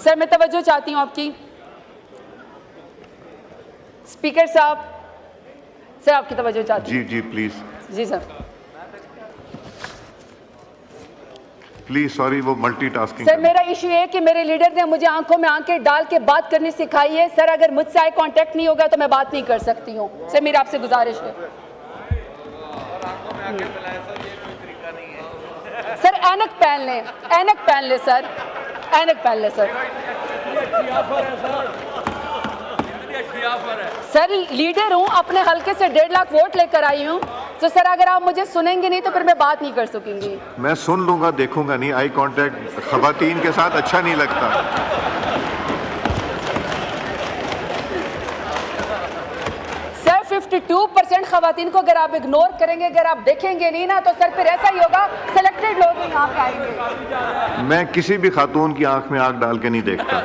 Sir मैं तवज्जो चाहती हूँ आपकी। स्पीकर साहब, सर आपकी तवज्जो चाहती हूँ। जी प्लीज जी सर। प्लीज, सॉरी, वो मल्टीटास्किंग। सर मेरा इशू है कि मेरे लीडर ने मुझे आंखों में आंखें डाल के बात करनी सिखाई है। सर अगर मुझसे आई कांटेक्ट नहीं होगा तो मैं बात नहीं कर सकती हूँ। सर मेरी आपसे गुजारिश है। सर ऐनक पहन लें, ऐनक पहन ले सर, ऐनक पहन ले सर। सर लीडर हूँ, अपने हल्के से 1.5 लाख वोट लेकर आई हूँ। तो सर अगर आप मुझे सुनेंगे नहीं तो फिर मैं बात नहीं कर सकूंगी। मैं सुन लूंगा, देखूंगा नहीं। आई कांटेक्ट खवातीन के साथ अच्छा नहीं लगता। सर 52% खवातीन को अगर आप इग्नोर करेंगे, अगर आप देखेंगे नहीं ना, तो सर फिर ऐसा ही होगा, सिलेक्टेड लोग ही यहाँ पे आएंगे। मैं किसी भी खातून की आंख में आंख डाल के नहीं देखता।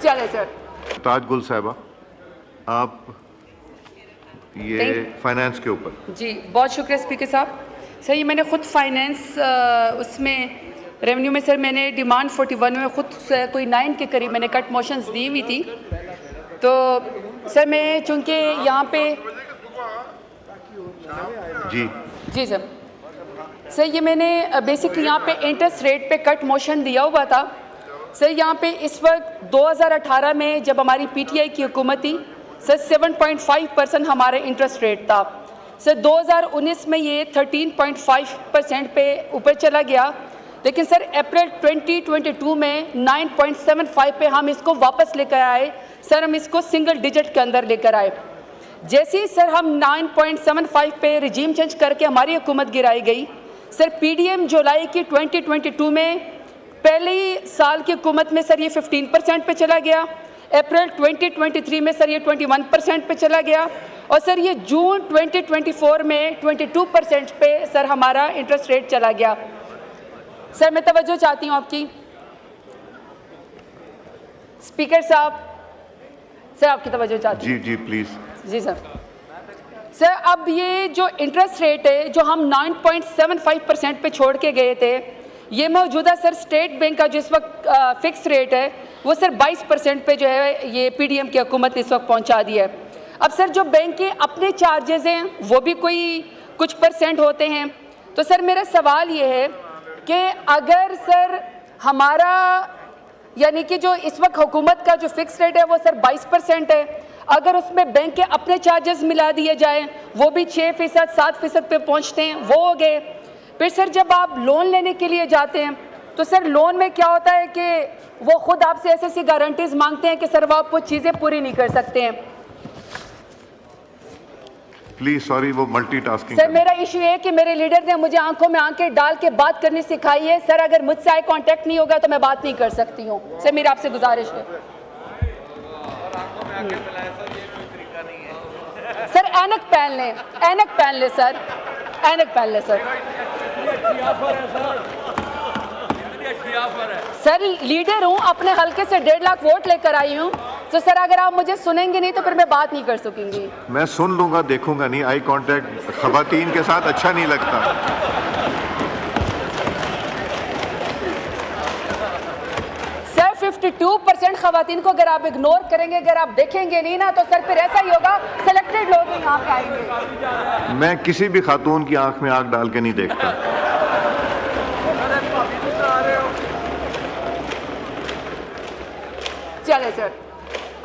चले सर। ताज गुल साहिबा, आप ये फाइनेंस के ऊपर। जी बहुत शुक्रिया स्पीकर साहब। सर ये मैंने ख़ुद फाइनेंस उसमें रेवेन्यू में सर मैंने डिमांड 41 में ख़ुद कोई 9 के करीब मैंने कट मोशंस दी हुई थी। तो सर मैं चूँकि यहाँ पे जी सर ये मैंने बेसिकली यहाँ पे इंटरेस्ट रेट पे कट मोशन दिया हुआ था। सर यहाँ पे इस वक्त 2018 में जब हमारी पीटीआई की हुकूमत थी सर 7.5% हमारा इंटरेस्ट रेट था। सर 2019 में ये 13.5% पे ऊपर चला गया, लेकिन सर अप्रैल 2022 में 9.75 पे हम इसको वापस लेकर आए। सर हम इसको सिंगल डिजिट के अंदर लेकर आए। जैसे ही सर हम 9.75 पे रिजीम चेंज करके हमारी हुकूमत गिराई गई, सर पीडीएम जुलाई की 2022 में पहले ही साल की हुकूमत में सर ये 15% पे चला गया। अप्रैल 2023 में सर ये 21% पे चला गया और सर ये जून 2024 में 22% पे सर हमारा इंटरेस्ट रेट चला गया। सर मैं तवज्जो चाहती हूँ आपकी। स्पीकर साहब, सर आपकी तवज्जो चाहती हूँ। जी प्लीज। जी सर। सर अब ये जो इंटरेस्ट रेट है जो हम 9.75% पे छोड़ के गए थे, ये मौजूदा सर स्टेट बैंक का जिस वक्त फिक्स रेट है वो सर 22% पे जो है ये पीडीएम की हुकूमत इस वक्त पहुंचा दिया है। अब सर जो बैंक के अपने चार्जेस हैं वो भी कुछ परसेंट होते हैं। तो सर मेरा सवाल ये है कि अगर सर हमारा यानी कि जो इस वक्त हुकूमत का जो फिक्स रेट है वो सर 22% है, अगर उसमें बैंक के अपने चार्जेस मिला दिए जाए वो भी 6%, 7% पे पहुँचते हैं, वो हो गए। फिर सर जब आप लोन लेने के लिए जाते हैं तो सर लोन में क्या होता है कि वो खुद आपसे ऐसी गारंटीज मांगते हैं कि सर वो आपको चीज़ें पूरी नहीं कर सकते हैं। प्लीज, सॉरी, वो मल्टीटास्किंग। सर मेरा इशू है कि मेरे लीडर ने मुझे आंखों में आंखें डाल के बात करनी सिखाई है। सर अगर मुझसे आई कांटेक्ट नहीं होगा तो मैं बात नहीं कर सकती हूँ। सर मेरी आपसे गुजारिश है। सर ऐनक पहन लें, ऐनक पहन ले सर, ऐनक पहन ले सर। सर लीडर हूँ, अपने हल्के से 1.5 लाख वोट लेकर आई हूँ। तो सर अगर आप मुझे सुनेंगे नहीं तो फिर मैं बात नहीं कर सकूंगी। मैं सुन लूंगा, देखूंगा नहीं। आई कांटेक्ट खवातीन के साथ अच्छा नहीं लगता। सर 52% खवातीन को अगर आप इग्नोर करेंगे, अगर आप देखेंगे नहीं ना, तो सर फिर ऐसा ही होगा, सिलेक्टेड लोग ही यहाँ पे आएंगे। मैं किसी भी खातून की आंख में आंख डाल के नहीं देखता। चले सर।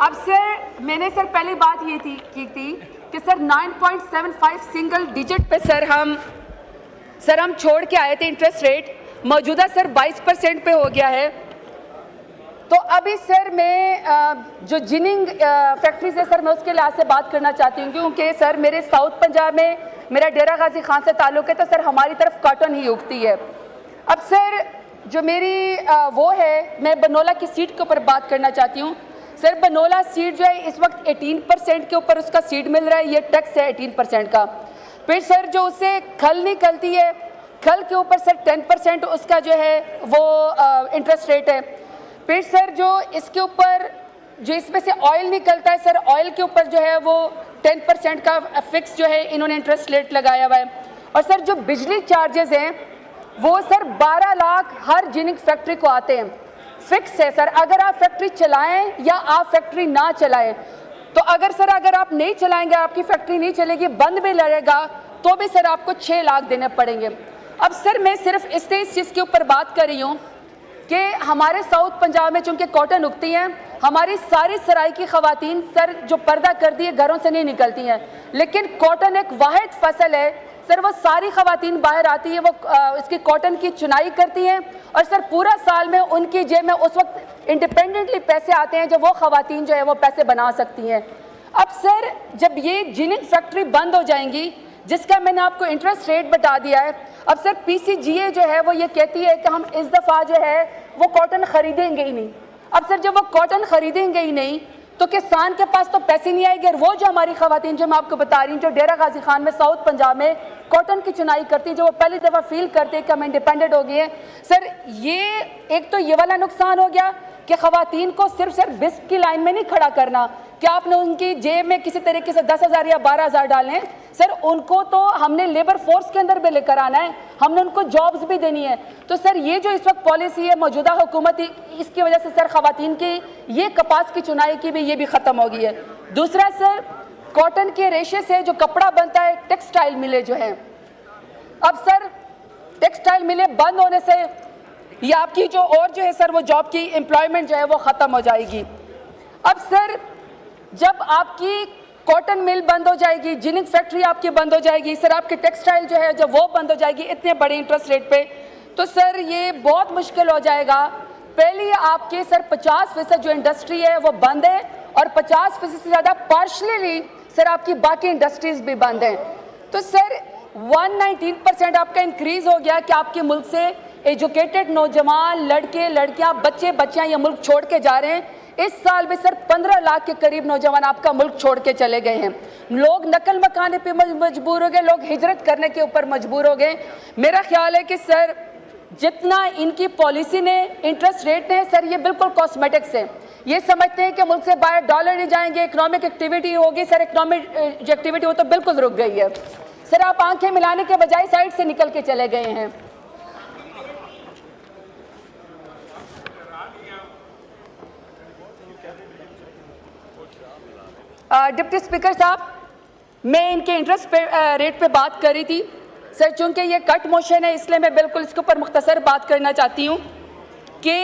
अब सर मैंने सर पहली बात ये की थी कि सर 9.75 सिंगल डिजिट पे सर हम छोड़ के आए थे इंटरेस्ट रेट, मौजूदा सर 22% पे हो गया है। तो अभी सर मैं जो जिनिंग फैक्ट्री से सर मैं उसके लिहाज से बात करना चाहती हूँ, क्योंकि सर मेरे साउथ पंजाब में मेरा डेरा गाजी खान से ताल्लुक़ है, तो सर हमारी तरफ कॉटन ही उगती है। अब सर जो मेरी वो है, मैं बनोला की सीड के ऊपर बात करना चाहती हूँ। सर बनोला सीड जो है इस वक्त 18% के ऊपर उसका सीड मिल रहा है, ये टैक्स है 18% का। फिर सर जो उससे खल निकलती है, खल के ऊपर सर 10% उसका जो है वो इंटरेस्ट रेट है। फिर सर जो इसके ऊपर जो इसमें से ऑयल निकलता है, सर ऑयल के ऊपर जो है वो 10% का फिक्स जो है इन्होंने इंटरेस्ट रेट लगाया हुआ है। और सर जो बिजली चार्जेस हैं वो सर 12 लाख हर जिनिक फैक्ट्री को आते हैं, फिक्स है सर। अगर आप फैक्ट्री चलाएं या आप फैक्ट्री ना चलाएं, तो अगर आप नहीं चलाएंगे, आपकी फैक्ट्री नहीं चलेगी, बंद भी लगेगा, तो भी सर आपको 6 लाख देने पड़ेंगे। अब सर मैं सिर्फ इस चीज़ के ऊपर बात कर रही हूँ कि हमारे साउथ पंजाब में चूँकि कॉटन उगती हैं, हमारी सारी सराय की ख़वातीन सर जो पर्दा कर दिए घरों से नहीं निकलती हैं, लेकिन कॉटन एक वाहिद फसल है सर, वो सारी ख़वातीन बाहर आती है, वो इसकी कॉटन की चुनाई करती हैं और सर पूरा साल में उनकी जेब में उस वक्त इंडिपेंडेंटली पैसे आते हैं जब वो ख़वातीन जो है वो पैसे बना सकती हैं। अब सर जब ये जिनिंग फैक्ट्री बंद हो जाएंगी, जिसका मैंने आपको इंटरेस्ट रेट बता दिया है, अब सर PCGA जो है वो ये कहती है कि हम इस दफ़ा जो है वो कॉटन ख़रीदेंगे ही नहीं। अब सर जब वो कॉटन ख़रीदेंगे ही नहीं तो किसान के पास तो पैसे नहीं आएंगे, और वो जो हमारी ख़वातीन जो मैं आपको बता रही हूँ जो डेरा गाजी खान में साउथ पंजाब में कॉटन की चुनाई करती, जो वो पहली दफ़ा फील करते हैं कि हम इंडिपेंडेंट हो गए हैं, सर ये एक तो ये वाला नुकसान हो गया कि ख़वातीन को सिर्फ बिस्क की लाइन में नहीं खड़ा करना कि आपने उनकी जेब में किसी तरीके से 10,000 या 12,000 डालने हैं, सर उनको तो हमने लेबर फोर्स के अंदर भी लेकर आना है, हमने उनको जॉब्स भी देनी है। तो सर ये जो इस वक्त पॉलिसी है मौजूदा हुकूमत, इसकी वजह से सर ख़वातीन की ये कपास की चुनाई की भी ये भी ख़त्म हो गई है। दूसरा सर कॉटन के रेशे से जो कपड़ा बनता है, टेक्सटाइल मिले जो हैं, अब सर टेक्सटाइल मिले बंद होने से ये आपकी जो और जो है सर वो जॉब की एम्प्लॉयमेंट जो है वो ख़त्म हो जाएगी। अब सर जब आपकी कॉटन मिल बंद हो जाएगी, जिनिंग फैक्ट्री आपकी बंद हो जाएगी, सर आपकी टेक्सटाइल जो है जब वो बंद हो जाएगी इतने बड़े इंटरेस्ट रेट पे, तो सर ये बहुत मुश्किल हो जाएगा। पहले आपके सर 50% जो इंडस्ट्री है वो बंद है और 50% से ज़्यादा पार्शली सर आपकी बाकी इंडस्ट्रीज भी बंद हैं। तो सर 119% आपका इंक्रीज़ हो गया कि आपके मुल्क से एजुकेटेड नौजवान लड़के लड़कियां बच्चे बच्चियां ये मुल्क छोड़ के जा रहे हैं। इस साल में सर 15 लाख के करीब नौजवान आपका मुल्क छोड़ के चले गए हैं। लोग नकल मकाने पे मजबूर हो गए, लोग हिजरत करने के ऊपर मजबूर हो गए। मेरा ख्याल है कि सर जितना इनकी पॉलिसी ने इंटरेस्ट रेट ने सर ये बिल्कुल कॉस्मेटिक्स है, ये समझते हैं कि मुल्क से बाहर डॉलर नहीं जाएंगे, इकोनॉमिक एक्टिविटी होगी। सर इकोनॉमिक जो एक्टिविटी वो तो बिल्कुल रुक गई है। सर आप आंखें मिलाने के बजाय साइड से निकल के चले गए हैं। डिप्टी स्पीकर साहब, मैं इनके इंटरेस्ट रेट पे बात कर रही थी सर, चूँकि ये कट मोशन है इसलिए मैं बिल्कुल इसके ऊपर मुख्तसर बात करना चाहती हूँ कि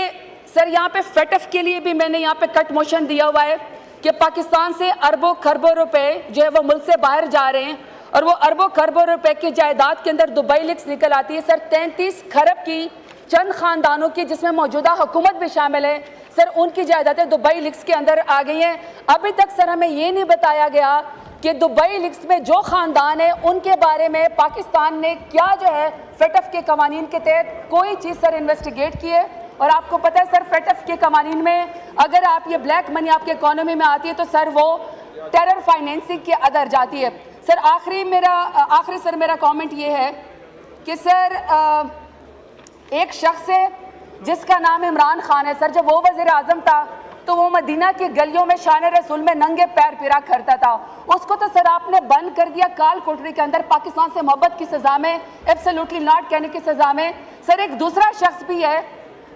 सर यहाँ पे फेटफ के लिए भी मैंने यहाँ पे कट मोशन दिया हुआ है कि पाकिस्तान से अरबों खरबों रुपए जो है वो मुल्क से बाहर जा रहे हैं और वो अरबों खरबों रुपए की जायदाद के अंदर दुबई लीक्स निकल आती है सर 33 खरब की चंद ख़ानदानों की, जिसमें मौजूदा हुकूमत भी शामिल है सर, उनकी जायदादें दुबई लीक्स के अंदर आ गई हैं। अभी तक सर हमें ये नहीं बताया गया कि दुबई लीक्स में जो ख़ानदान है उनके बारे में पाकिस्तान ने क्या जो है फेटफ के कवानीन के तहत कोई चीज़ सर इन्वेस्टिगेट की है। और आपको पता है सर फेटफ के कवानीन में अगर आप ये ब्लैक मनी आपके इकोनॉमी में आती है तो सर वो टेरर फाइनेंसिंग के अंदर जाती है। सर आखिरी सर मेरा कमेंट ये है कि सर एक शख्स है जिसका नाम इमरान खान है सर, जब वो वज़ीर आज़म था तो वो मदीना की गलियों में शान रसूल में नंगे पैर फिरा करता था, उसको तो सर आपने बंद कर दिया काल कोठरी के अंदर पाकिस्तान से मोहब्बत की सज़ा में, एब्सोल्युटली नॉट कहने की सज़ा में। सर एक दूसरा शख्स भी है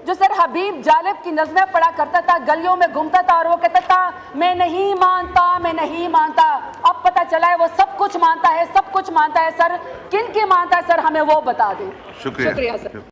जो सर हबीब जालिब की नज़में पढ़ा करता था, गलियों में घूमता था और वो कहता था मैं नहीं मानता, मैं नहीं मानता। अब पता चला है वो सब कुछ मानता है, सब कुछ मानता है। सर किन की मानता है सर, हमें वो बता दें। शुक्रिया सर।